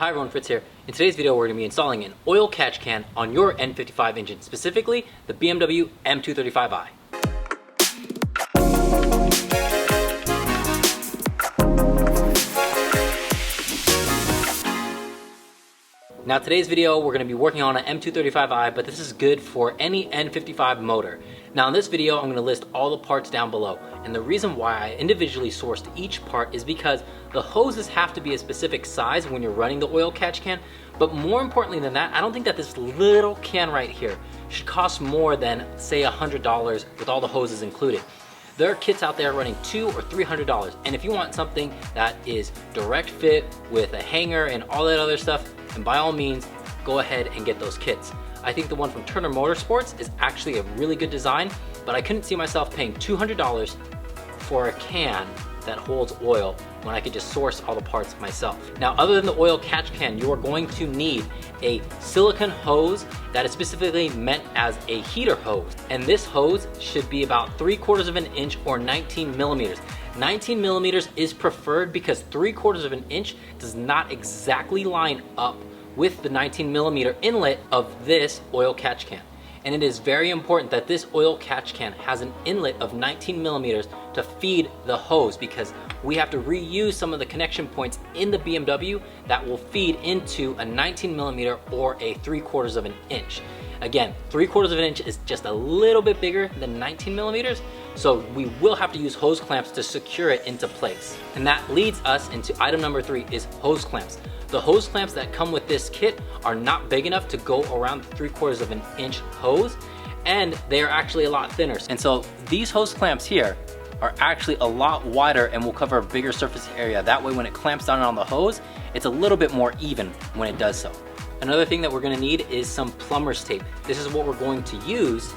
Hi everyone, Fritz here. In today's video we're going to be installing an oil catch can on your N55 engine, specifically the BMW M235i. Now today's video we're going to be working on an M235i, but this is good for any N55 motor. Now in this video I'm going to list all the parts down below, and the reason why I individually sourced each part is because the hoses have to be a specific size when you're running the oil catch can, but more importantly than that, I don't think that this little can right here should cost more than say $100 with all the hoses included. There are kits out there running $200 or $300, and if you want something that is direct fit with a hanger and all that other stuff, and by all means, go ahead and get those kits. I think the one from Turner Motorsports is actually a really good design, but I couldn't see myself paying $200 for a can that holds oil when I could just source all the parts myself. Now, other than the oil catch can, you are going to need a silicone hose that is specifically meant as a heater hose. And this hose should be about 3/4 of an inch or 19 millimeters. 19 millimeters is preferred because 3/4 of an inch does not exactly line up with the 19 millimeter inlet of this oil catch can. And it is very important that this oil catch can has an inlet of 19 millimeters to feed the hose, because we have to reuse some of the connection points in the BMW that will feed into a 19 millimeter or a 3/4 of an inch. Again, 3/4 of an inch is just a little bit bigger than 19 millimeters, so we will have to use hose clamps to secure it into place. And that leads us into item number 3 is hose clamps. The hose clamps that come with this kit are not big enough to go around the 3/4 of an inch hose, and they are actually a lot thinner. And so these hose clamps here are actually a lot wider and will cover a bigger surface area. That way when it clamps down on the hose, it's a little bit more even when it does so. Another thing that we're gonna need is some plumber's tape. This is what we're going to use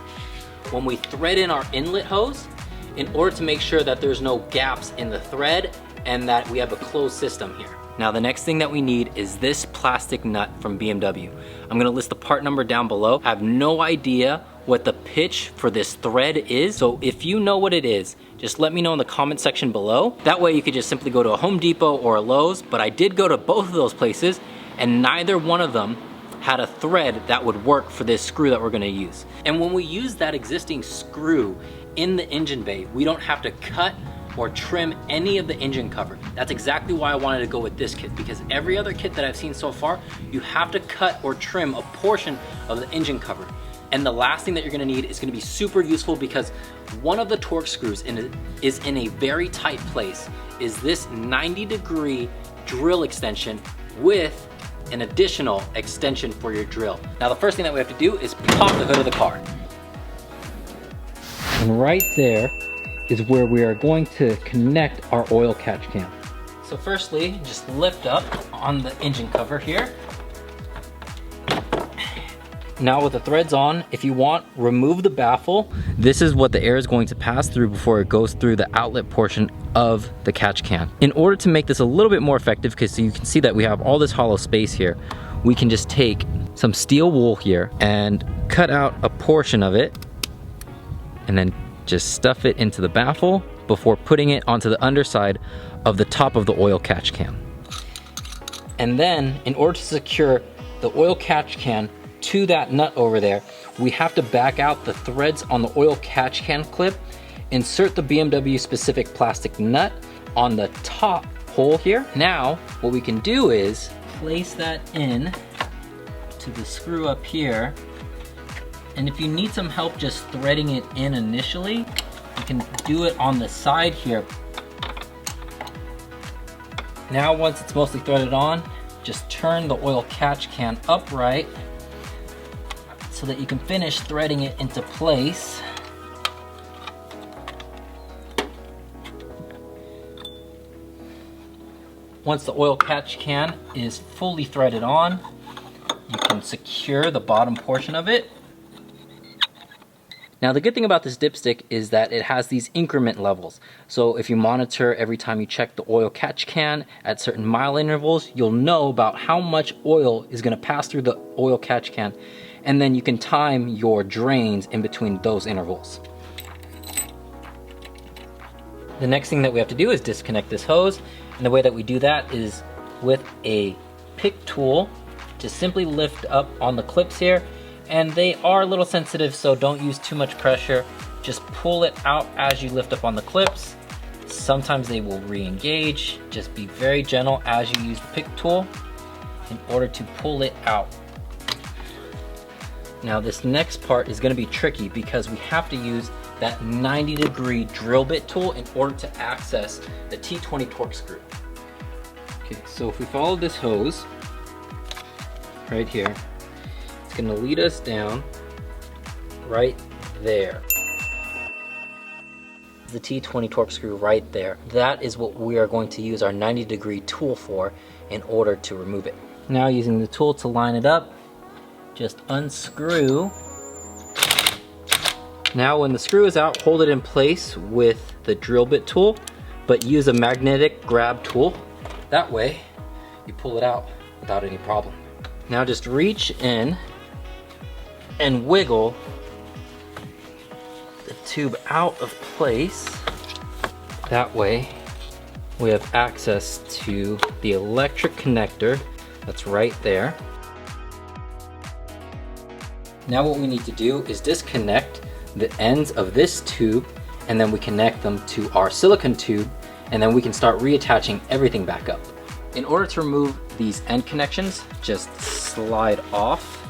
when we thread in our inlet hose in order to make sure that there's no gaps in the thread and that we have a closed system here. Now the next thing that we need is this plastic nut from BMW. I'm gonna list the part number down below. I have no idea what the pitch for this thread is, so if you know what it is, just let me know in the comment section below. That way you could just simply go to a Home Depot or a Lowe's, but I did go to both of those places and neither one of them had a thread that would work for this screw that we're gonna use. And when we use that existing screw in the engine bay, we don't have to cut or trim any of the engine cover. That's exactly why I wanted to go with this kit, because every other kit that I've seen so far, you have to cut or trim a portion of the engine cover. And the last thing that you're gonna need is gonna be super useful, because one of the torque screws is in a very tight place, is this 90-degree drill extension with an additional extension for your drill. Now the first thing that we have to do is pop the hood of the car. And right there is where we are going to connect our oil catch can. So firstly, just lift up on the engine cover here. Now with the threads on, if you want, remove the baffle. This is what the air is going to pass through before it goes through the outlet portion of the catch can. In order to make this a little bit more effective, because so you can see that we have all this hollow space here, we can just take some steel wool here and cut out a portion of it and then just stuff it into the baffle before putting it onto the underside of the top of the oil catch can. And then in order to secure the oil catch can to that nut over there, we have to back out the threads on the oil catch can clip, insert the BMW specific plastic nut on the top hole here. Now what we can do is place that in to the screw up here. And if you need some help just threading it in initially, you can do it on the side here. Now once it's mostly threaded on, just turn the oil catch can upright so that you can finish threading it into place. Once the oil catch can is fully threaded on, you can secure the bottom portion of it. Now the good thing about this dipstick is that it has these increment levels. So if you monitor every time you check the oil catch can at certain mile intervals, you'll know about how much oil is gonna pass through the oil catch can, and then you can time your drains in between those intervals. The next thing that we have to do is disconnect this hose, and the way that we do that is with a pick tool to simply lift up on the clips here, and they are a little sensitive, so don't use too much pressure. Just pull it out as you lift up on the clips. Sometimes they will re-engage. Just be very gentle as you use the pick tool in order to pull it out. Now this next part is gonna be tricky because we have to use that 90-degree drill bit tool in order to access the T20 torque screw. Okay, so if we follow this hose right here, it's gonna lead us down right there. The T20 torque screw right there. That is what we are going to use our 90-degree tool for in order to remove it. Now using the tool to line it up, just unscrew. Now when the screw is out, hold it in place with the drill bit tool, but use a magnetic grab tool. That way, you pull it out without any problem. Now just reach in and wiggle the tube out of place. That way, we have access to the electric connector that's right there. Now what we need to do is disconnect the ends of this tube, and then we connect them to our silicone tube, and then we can start reattaching everything back up. In order to remove these end connections, just slide off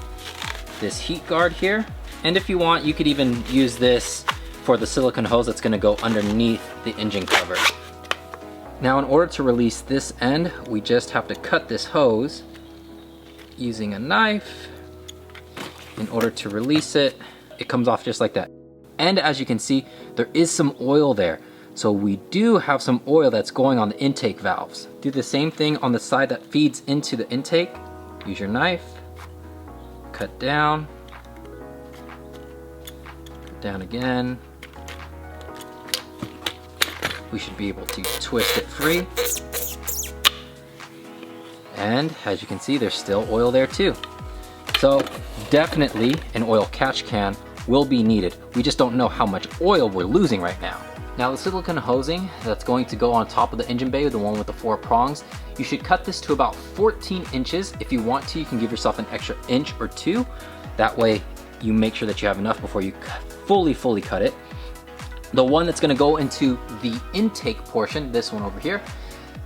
this heat guard here. And if you want, you could even use this for the silicone hose that's gonna go underneath the engine cover. Now in order to release this end, we just have to cut this hose using a knife. In order to release it, it comes off just like that. And as you can see, there is some oil there. So we do have some oil that's going on the intake valves. Do the same thing on the side that feeds into the intake. Use your knife, cut down, cut down again. We should be able to twist it free. And as you can see, there's still oil there too. So definitely an oil catch can will be needed. We just don't know how much oil we're losing right now. Now the silicone hosing that's going to go on top of the engine bay, the one with the 4 prongs, you should cut this to about 14 inches. If you want to, you can give yourself an extra inch or 2. That way you make sure that you have enough before you fully cut it. The one that's gonna go into the intake portion, this one over here,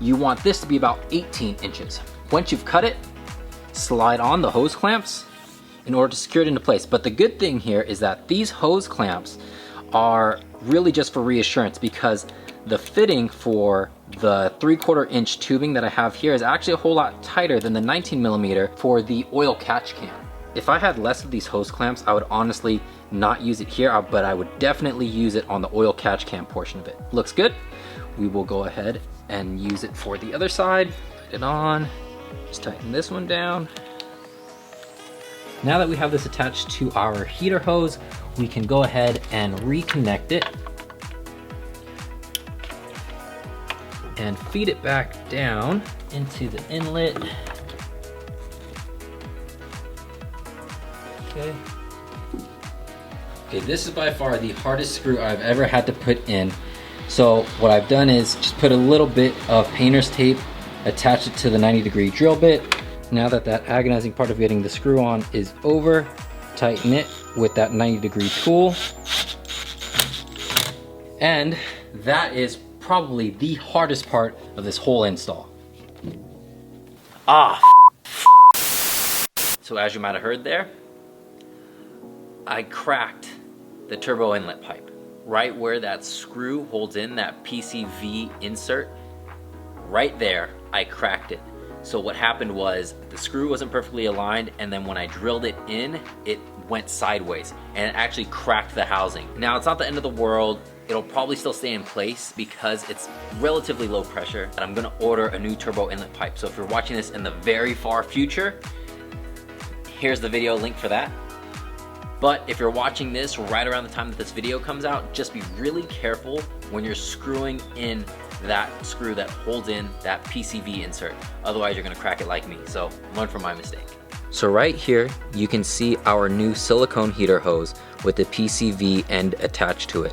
you want this to be about 18 inches. Once you've cut it, slide on the hose clamps in order to secure it into place. But the good thing here is that these hose clamps are really just for reassurance, because the fitting for the 3/4 inch tubing that I have here is actually a whole lot tighter than the 19mm for the oil catch can. If I had less of these hose clamps, I would honestly not use it here, but I would definitely use it on the oil catch can portion of it. Looks good. We will go ahead and use it for the other side. Put it on, just tighten this one down. Now that we have this attached to our heater hose, we can go ahead and reconnect it and feed it back down into the inlet. Okay. Okay, this is by far the hardest screw I've ever had to put in. So what I've done is just put a little bit of painter's tape, attach it to the 90-degree drill bit. Now that that agonizing part of getting the screw on is over, tighten it with that 90-degree tool. And that is probably the hardest part of this whole install. So as you might have heard there, I cracked the turbo inlet pipe. Right where that screw holds in that PCV insert, right there, I cracked it. So what happened was the screw wasn't perfectly aligned, and then when I drilled it in, it went sideways and it actually cracked the housing. Now it's not the end of the world. It'll probably still stay in place because it's relatively low pressure, and I'm gonna order a new turbo inlet pipe. So if you're watching this in the very far future, here's the video link for that. But if you're watching this right around the time that this video comes out, just be really careful when you're screwing in that screw that holds in that PCV insert. Otherwise you're gonna crack it like me. So learn from my mistake. So right here, you can see our new silicone heater hose with the PCV end attached to it.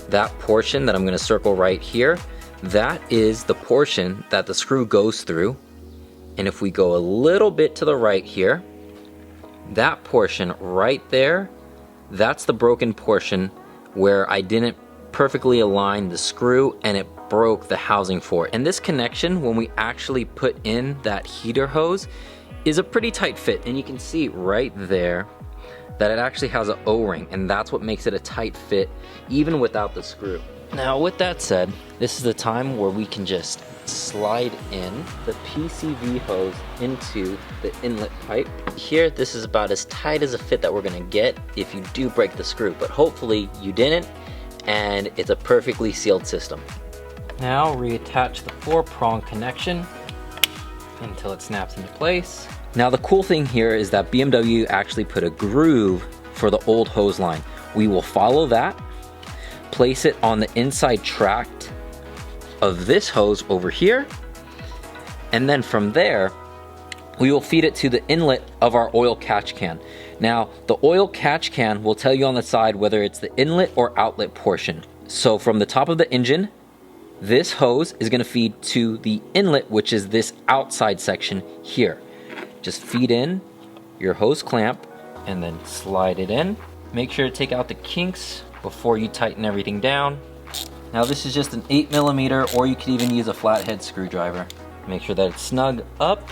That portion that I'm gonna circle right here, that is the portion that the screw goes through And if we go a little bit to the right here, that portion right there, that's the broken portion where I didn't perfectly align the screw and it broke the housing for it. And this connection, when we actually put in that heater hose, is a pretty tight fit. And you can see right there that it actually has an O-ring, and that's what makes it a tight fit even without the screw. Now with that said, this is the time where we can just slide in the PCV hose into the inlet pipe. Here, this is about as tight as a fit that we're gonna get if you do break the screw, but hopefully you didn't, and it's a perfectly sealed system. Now reattach the 4-prong connection until it snaps into place. Now the cool thing here is that BMW actually put a groove for the old hose line. We will follow that, place it on the inside tract of this hose over here, and then from there we will feed it to the inlet of our oil catch can. Now the oil catch can will tell you on the side whether it's the inlet or outlet portion. So from the top of the engine, this hose is going to feed to the inlet, which is this outside section here. Just feed in your hose clamp and then slide it in. Make sure to take out the kinks before you tighten everything down. Now this is just an 8mm, or you could even use a flathead screwdriver. Make sure that it's snug up.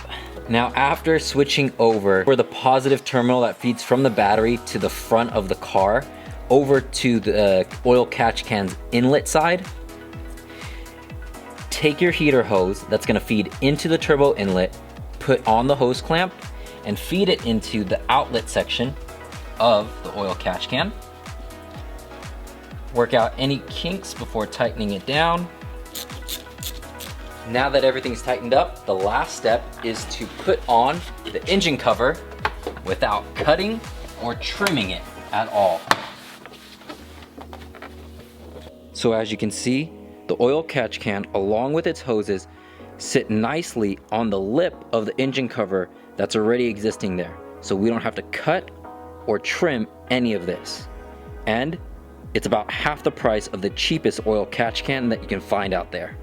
Now after switching over for the positive terminal that feeds from the battery to the front of the car over to the oil catch can's inlet side, take your heater hose that's gonna feed into the turbo inlet, put on the hose clamp, and feed it into the outlet section of the oil catch can. Work out any kinks before tightening it down. Now that everything's tightened up, the last step is to put on the engine cover without cutting or trimming it at all. So as you can see, the oil catch can, along with its hoses, sit nicely on the lip of the engine cover that's already existing there. So we don't have to cut or trim any of this. And it's about half the price of the cheapest oil catch can that you can find out there.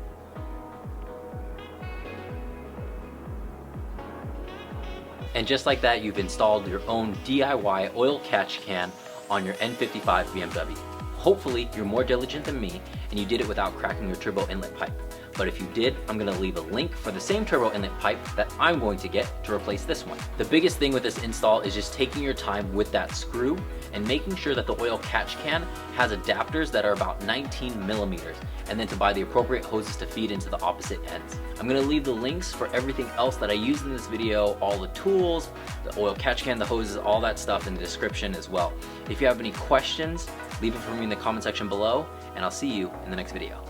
And just like that, you've installed your own DIY oil catch can on your n55 BMW. Hopefully you're more diligent than me and you did it without cracking your turbo inlet pipe. But if you did, I'm gonna leave a link for the same turbo inlet pipe that I'm going to get to replace this one. The biggest thing with this install is just taking your time with that screw and making sure that the oil catch can has adapters that are about 19mm, and then to buy the appropriate hoses to feed into the opposite ends. I'm gonna leave the links for everything else that I used in this video, all the tools, the oil catch can, the hoses, all that stuff in the description as well. If you have any questions, leave it for me in the comment section below, and I'll see you in the next video.